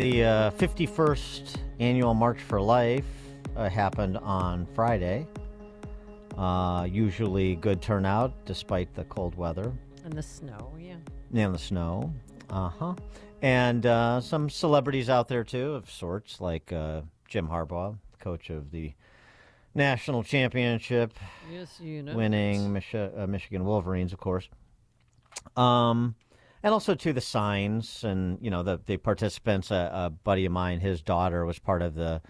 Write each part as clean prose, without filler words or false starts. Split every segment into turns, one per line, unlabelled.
The 51st annual March for Life happened on Friday. Usually good turnout despite the cold weather
And the snow, yeah.
and the snow. Uh-huh. And some celebrities out there too of sorts, like Jim Harbaugh, coach of the national championship
Yes, you know
winning
it.
Michigan Wolverines, of course. Um, and also to the signs and the participants. A buddy of mine, his daughter was part of the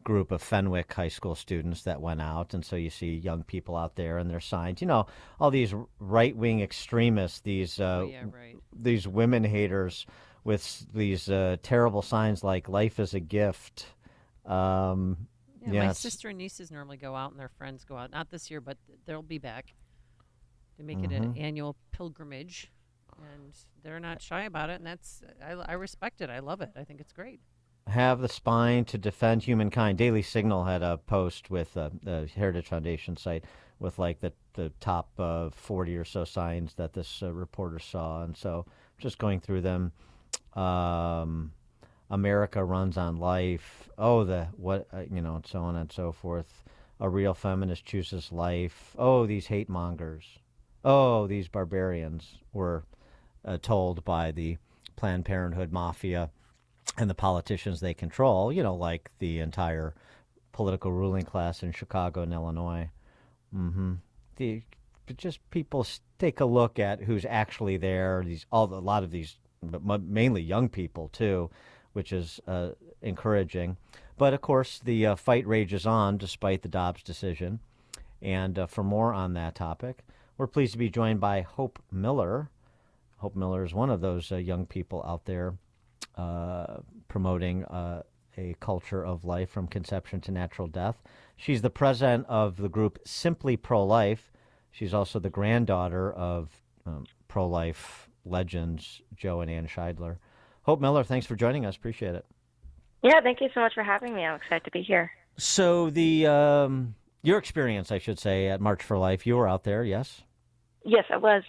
group of Fenwick High School students that went out, and so you see young people out there and their signs. All these right wing extremists,
Oh, yeah, right.
these women haters with these terrible signs like "Life is a gift." Um,
Yeah, my
yes.
sister and nieces normally go out and their friends go out. Not this year, but they'll be back. They make it an
Hmm.
annual pilgrimage, and they're not shy about it. And I respect it. I love it. I think it's great.
Have the spine to defend humankind. Daily Signal had a post with the Heritage Foundation site with like the top 40 or so signs that this reporter saw. And so just going through them. Um, America runs on life. Oh, and so on and so forth. A real feminist chooses life. Oh, these hate mongers. Oh, these barbarians were told by the Planned Parenthood mafia and the politicians they control, like the entire political ruling class in Chicago and Illinois. Mm-hmm. The, but just people take a look at who's actually there. A lot of these, but mainly young people too, which is encouraging. But of course, the fight rages on despite the Dobbs decision. And for more on that topic, we're pleased to be joined by Hope Miller. Hope Miller is one of those young people out there promoting a culture of life from conception to natural death. She's the president of the group Simply Pro Life. She's also the granddaughter of pro life legends Joe and Ann Scheidler. Hope Miller, thanks for joining us. Appreciate it.
Yeah, thank you so much for having me. I'm excited to be here.
So the your experience, I should say, at March for Life, you were out there, yes?
Yes, I was.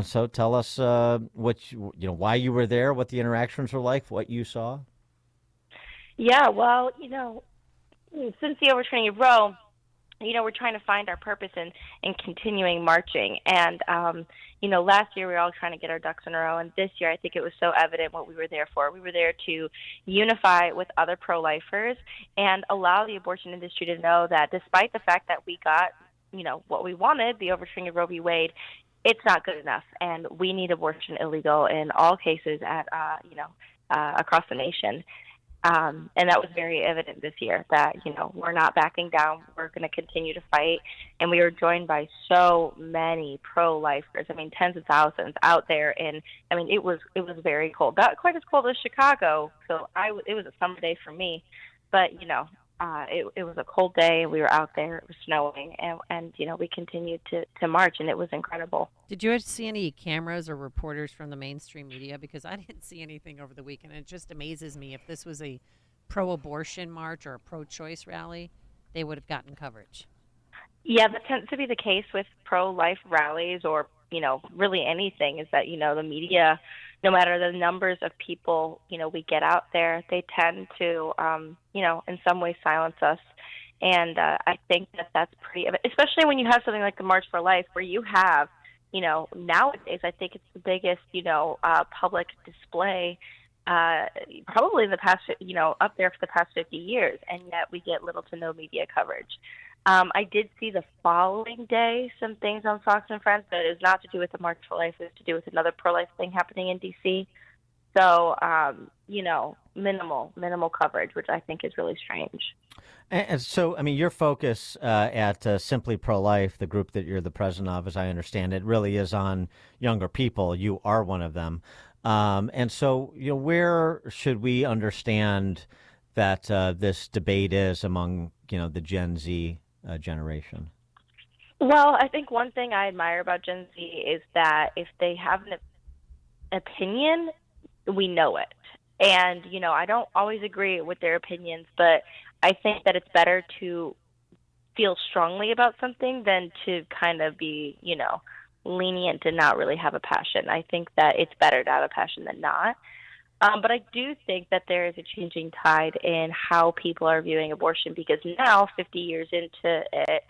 So tell us why you were there, what the interactions were like, what you saw.
Yeah, well, since the overtraining of Roe, we're trying to find our purpose in continuing marching. And, last year we were all trying to get our ducks in a row. And this year I think it was so evident what we were there for. We were there to unify with other pro-lifers and allow the abortion industry to know that despite the fact that we got, what we wanted, the overturning of Roe v. Wade, it's not good enough. And we need abortion illegal in all cases across the nation. And that was very evident this year that, we're not backing down. We're going to continue to fight. And we were joined by so many pro-lifers. I mean, tens of thousands out there. And I mean, it was very cold. Not quite as cold as Chicago. So it was a summer day for me. But, it was a cold day. We were out there. It was snowing. And we continued to march. And it was incredible.
Did you see any cameras or reporters from the mainstream media? Because I didn't see anything over the weekend. It just amazes me if this was a pro-abortion march or a pro-choice rally, they would have gotten coverage.
Yeah, that tends to be the case with pro-life rallies or, really anything is that, the media, no matter the numbers of people, we get out there, they tend to, in some way silence us. And I think that that's pretty, especially when you have something like the March for Life where you have, nowadays I think it's the biggest, public display probably in the past, up there for the past 50 years, and yet we get little to no media coverage. I did see the following day some things on Fox and Friends, but it was not to do with the March for Life. It was to do with another pro-life thing happening in D.C. So, minimal coverage, which I think is really strange.
And so, I mean, your focus at Simply Pro Life, the group that you're the president of, as I understand it, really is on younger people. You are one of them. And so, where should we understand that this debate is among, the Gen Z generation?
Well, I think one thing I admire about Gen Z is that if they have an opinion, we know it. And, I don't always agree with their opinions, but I think that it's better to feel strongly about something than to kind of be, lenient and not really have a passion. I think that it's better to have a passion than not. But I do think that there is a changing tide in how people are viewing abortion because now, 50 years into it,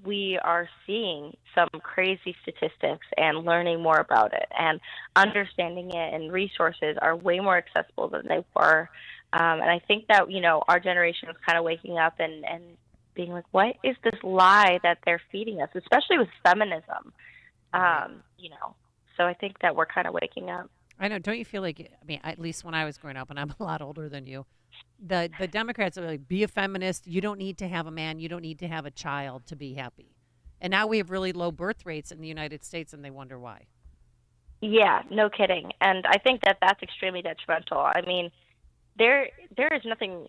we are seeing some crazy statistics and learning more about it and understanding it, and resources are way more accessible than they were. And I think that, our generation was kind of waking up and being like, what is this lie that they're feeding us, especially with feminism? So I think that we're kind of waking up.
I know. Don't you feel like, at least when I was growing up, and I'm a lot older than you, the Democrats are like, be a feminist. You don't need to have a man. You don't need to have a child to be happy. And now we have really low birth rates in the United States, and they wonder why.
Yeah, no kidding. And I think that that's extremely detrimental. I mean, there is nothing,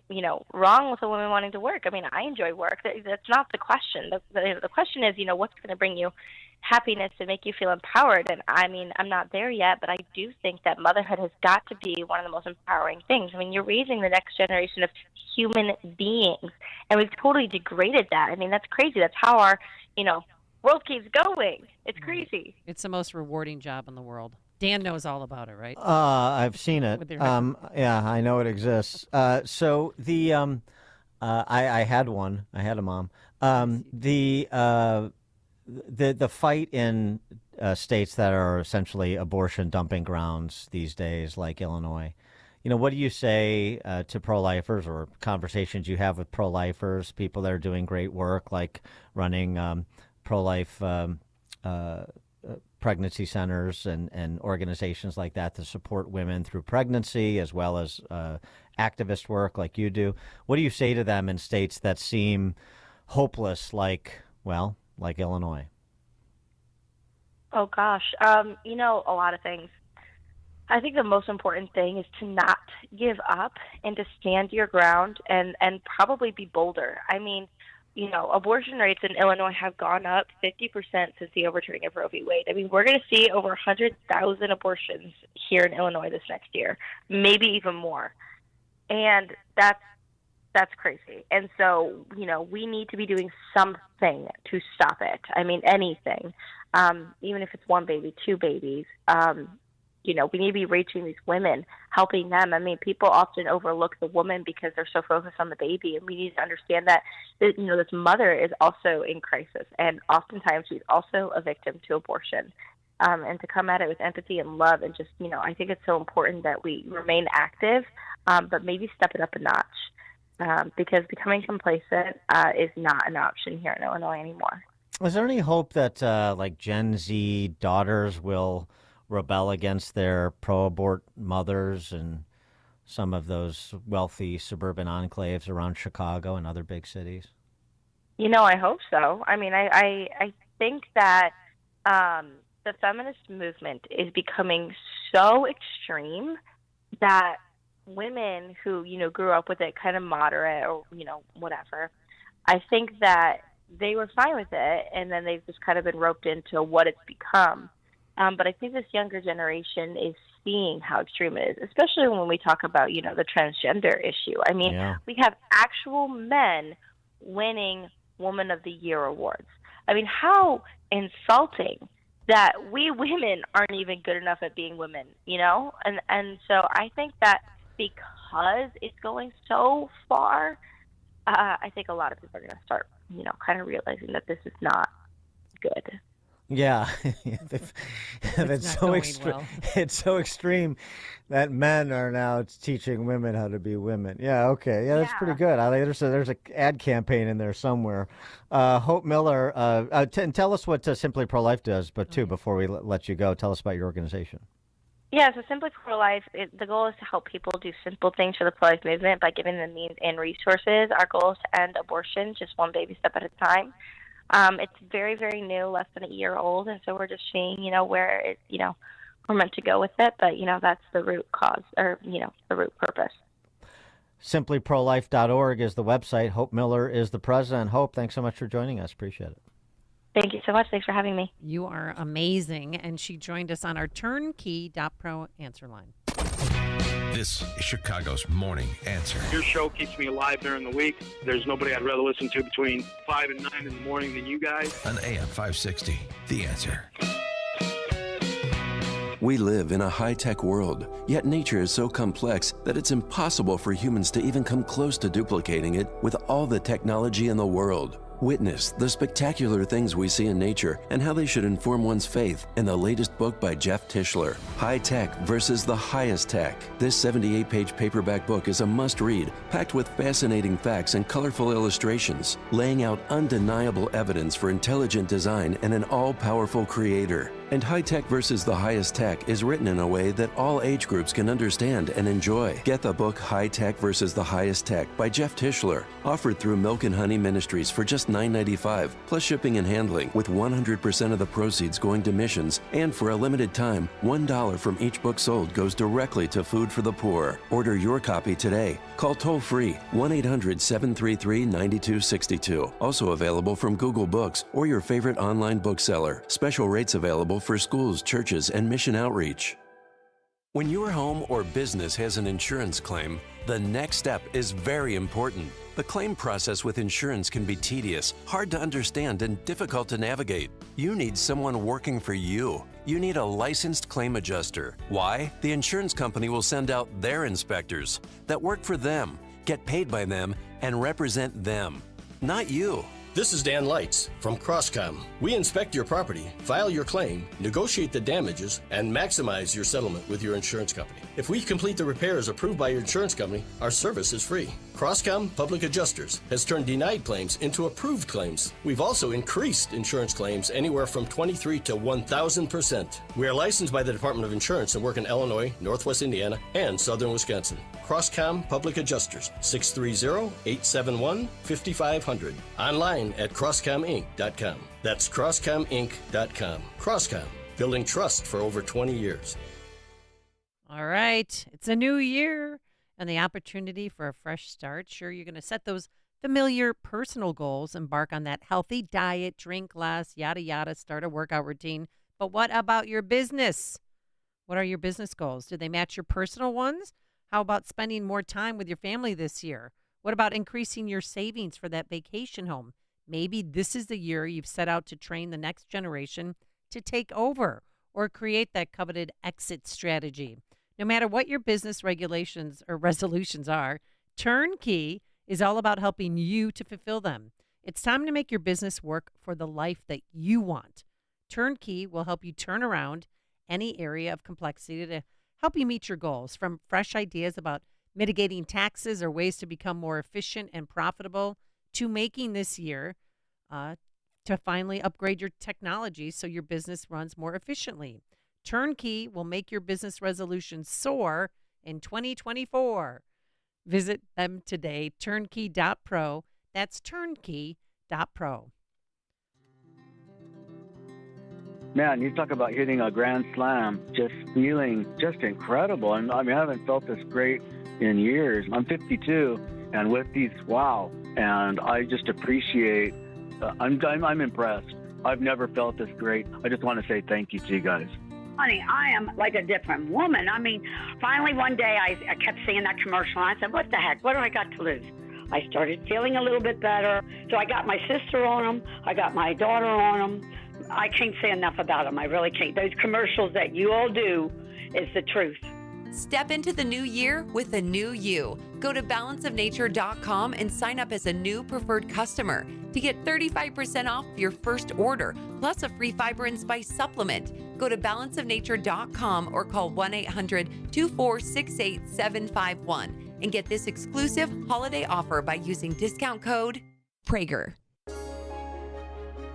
wrong with a woman wanting to work. I mean, I enjoy work. That's not the question. The question is, what's going to bring you happiness and make you feel empowered. And I mean, I'm not there yet, but I do think that motherhood has got to be one of the most empowering things. I mean, you're raising the next generation of human beings, and we've totally degraded that. I mean, that's crazy. That's how our, world keeps going. It's crazy.
It's the most rewarding job in the world. Dan knows all about it, right?
I've seen it. Yeah, I know it exists. So the I had one. I had a mom. The fight in states that are essentially abortion dumping grounds these days, like Illinois, what do you say to pro-lifers, or conversations you have with pro-lifers, people that are doing great work, like running pro-life pregnancy centers and organizations like that to support women through pregnancy, as well as activist work like you do? What do you say to them in states that seem hopeless, like Illinois?
Oh, gosh. A lot of things. I think the most important thing is to not give up and to stand your ground and probably be bolder. I mean, abortion rates in Illinois have gone up 50% since the overturning of Roe v. Wade. I mean, we're going to see over 100,000 abortions here in Illinois this next year, maybe even more. And that's crazy. And so, we need to be doing something to stop it. I mean, anything, even if it's one baby, two babies. We need to be reaching these women, helping them. I mean, people often overlook the woman because they're so focused on the baby, and we need to understand that, this mother is also in crisis, and oftentimes she's also a victim to abortion. And to come at it with empathy and love, and just, I think it's so important that we remain active, but maybe step it up a notch, because becoming complacent is not an option here in Illinois anymore.
Is there any hope that Gen Z daughters will rebel against their pro-abort mothers and some of those wealthy suburban enclaves around Chicago and other big cities?
I hope so. I mean, I think that the feminist movement is becoming so extreme that women who, grew up with it kind of moderate or, whatever, I think that they were fine with it, and then they've just kind of been roped into what it's become. But I think this younger generation is seeing how extreme it is, especially when we talk about, the transgender issue. I mean, We have actual men winning Woman of the Year awards. I mean, how insulting that we women aren't even good enough at being women, And so I think that because it's going so far, I think a lot of people are going to start, kind of realizing that this is not good.
Yeah, it's so extreme. Well. It's so extreme that men are now teaching women how to be women. Yeah, okay, yeah, that's pretty good. There's an ad campaign in there somewhere. Hope Miller, tell us what Simply Pro-Life does, but before we let you go, tell us about your organization.
Yeah, so Simply Pro-Life, the goal is to help people do simple things for the pro-life movement by giving them means and resources. Our goal is to end abortion just one baby step at a time. It's very, very new, less than a year old, and so we're just seeing, where it, we're meant to go with it. But, that's the root cause, or, the root purpose.
SimplyProLife.org is the website. Hope Miller is the president. Hope, thanks so much for joining us. Appreciate it.
Thank you so much. Thanks for having me.
You are amazing, and she joined us on our Turnkey.pro answer line.
This is Chicago's Morning Answer.
Your show keeps me alive during the week. There's nobody I'd rather listen to between 5 and 9 in the morning than you guys.
On AM 560, The Answer.
We live in a high-tech world, yet nature is so complex that it's impossible for humans to even come close to duplicating it with all the technology in the world. Witness the spectacular things we see in nature and how they should inform one's faith in the latest book by Jeff Tischler, High Tech versus the Highest Tech. This 78-page paperback book is a must-read, packed with fascinating facts and colorful illustrations, laying out undeniable evidence for intelligent design and an all-powerful creator. And High Tech versus the Highest Tech is written in a way that all age groups can understand and enjoy. Get the book High Tech versus the Highest Tech by Jeff Tischler, offered through Milk and Honey Ministries for just $9.95, plus shipping and handling, with 100% of the proceeds going to missions. And for a limited time, $1 from each book sold goes directly to Food for the Poor. Order your copy today. Call toll-free 1-800-733-9262. Also available from Google Books or your favorite online bookseller. Special rates available for schools, churches, and mission outreach. When your home or business has an insurance claim, the next step is very important. The claim process with insurance can be tedious, hard to understand, and difficult to navigate. You need someone working for you. You need a licensed claim adjuster. Why? The insurance company will send out their inspectors that work for them, get paid by them, and represent them, not you.
This is Dan Lights from Crosscom. We inspect your property, file your claim, negotiate the damages, and maximize your settlement with your insurance company. If we complete the repairs approved by your insurance company, our service is free. Crosscom Public Adjusters has turned denied claims into approved claims. We've also increased insurance claims anywhere from 23 to 1,000%. We are licensed by the Department of Insurance and work in Illinois, Northwest Indiana, and Southern Wisconsin. Crosscom Public Adjusters, 630-871-5500. Online at crosscominc.com. That's crosscominc.com. Crosscom, building trust for over 20 years.
All right. It's a new year and the opportunity for a fresh start. Sure, you're going to set those familiar personal goals, embark on that healthy diet, drink less, yada, yada, start a workout routine. But what about your business? What are your business goals? Do they match your personal ones? How about spending more time with your family this year? What about increasing your savings for that vacation home? Maybe this is the year you've set out to train the next generation to take over or create that coveted exit strategy. No matter what your business regulations or resolutions are, Turnkey is all about helping you to fulfill them. It's time to make your business work for the life that you want. Turnkey will help you turn around any area of complexity to help you meet your goals, from fresh ideas about mitigating taxes or ways to become more efficient and profitable to making this year to finally upgrade your technology so your business runs more efficiently. Turnkey will make your business resolutions soar in 2024. Visit them today, turnkey.pro. That's turnkey.pro.
Man, you talk about hitting a grand slam, just feeling just incredible. And I mean, I haven't felt this great in years. I'm 52, and with these, wow. And I just appreciate, I'm impressed. I've never felt this great. I just want to say thank you to you guys.
Honey, I am like a different woman. I mean, finally one day I kept seeing that commercial, and I said, what the heck? What do I got to lose? I started feeling a little bit better. So I got my sister on them. I got my daughter on them. I can't say enough about them. I really can't. Those commercials that you all do is the truth.
Step into the new year with a new you. Go to balanceofnature.com and sign up as a new preferred customer to get 35% off your first order, plus a free fiber and spice supplement. Go to balanceofnature.com or call 1-800-246-8751 and get this exclusive holiday offer by using discount code Prager.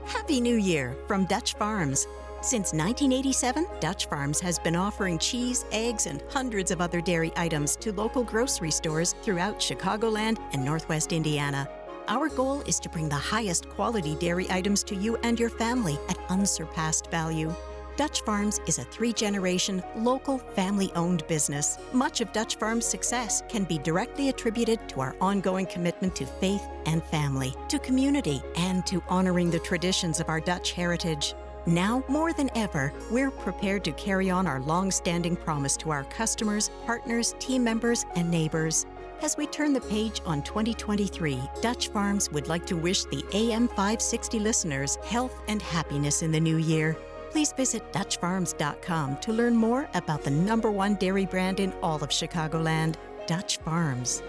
Happy New Year from Dutch Farms. Since 1987, Dutch Farms has been offering cheese, eggs, and hundreds of other dairy items to local grocery stores throughout Chicagoland and Northwest Indiana. Our goal is to bring the highest quality dairy items to you and your family at unsurpassed value. Dutch Farms is a 3-generation, local, family-owned business. Much of Dutch Farms' success can be directly attributed to our ongoing commitment to faith and family, to community, and to honoring the traditions of our Dutch heritage. Now, more than ever, we're prepared to carry on our long-standing promise to our customers, partners, team members, and neighbors. As we turn the page on 2023, Dutch Farms would like to wish the AM 560 listeners health and happiness in the new year. Please visit DutchFarms.com to learn more about the #1 dairy brand in all of Chicagoland, Dutch Farms.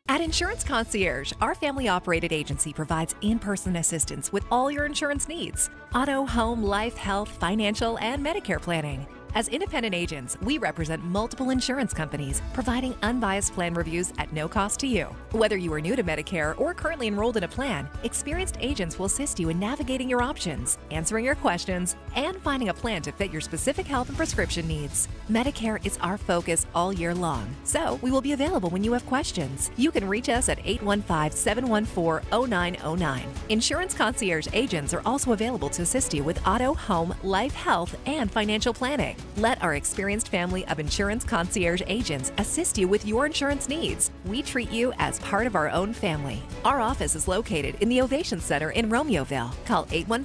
At Insurance Concierge, our family-operated agency provides in-person assistance with all your insurance needs: auto, home, life, health, financial, and Medicare planning. As independent agents, we represent multiple insurance companies, providing unbiased plan reviews at no cost to you. Whether you are new to Medicare or currently enrolled in a plan, experienced agents will assist you in navigating your options, answering your questions, and finding a plan to fit your specific health and prescription needs. Medicare is our focus all year long, so we will be available when you have questions. You can reach us at 815-714-0909. Insurance Concierge agents are also available to assist you with auto, home, life, health, and financial planning. Let our experienced family of Insurance Concierge agents assist you with your insurance needs. We treat you as part of our own family. Our office is located in the Ovation Center in Romeoville. Call 815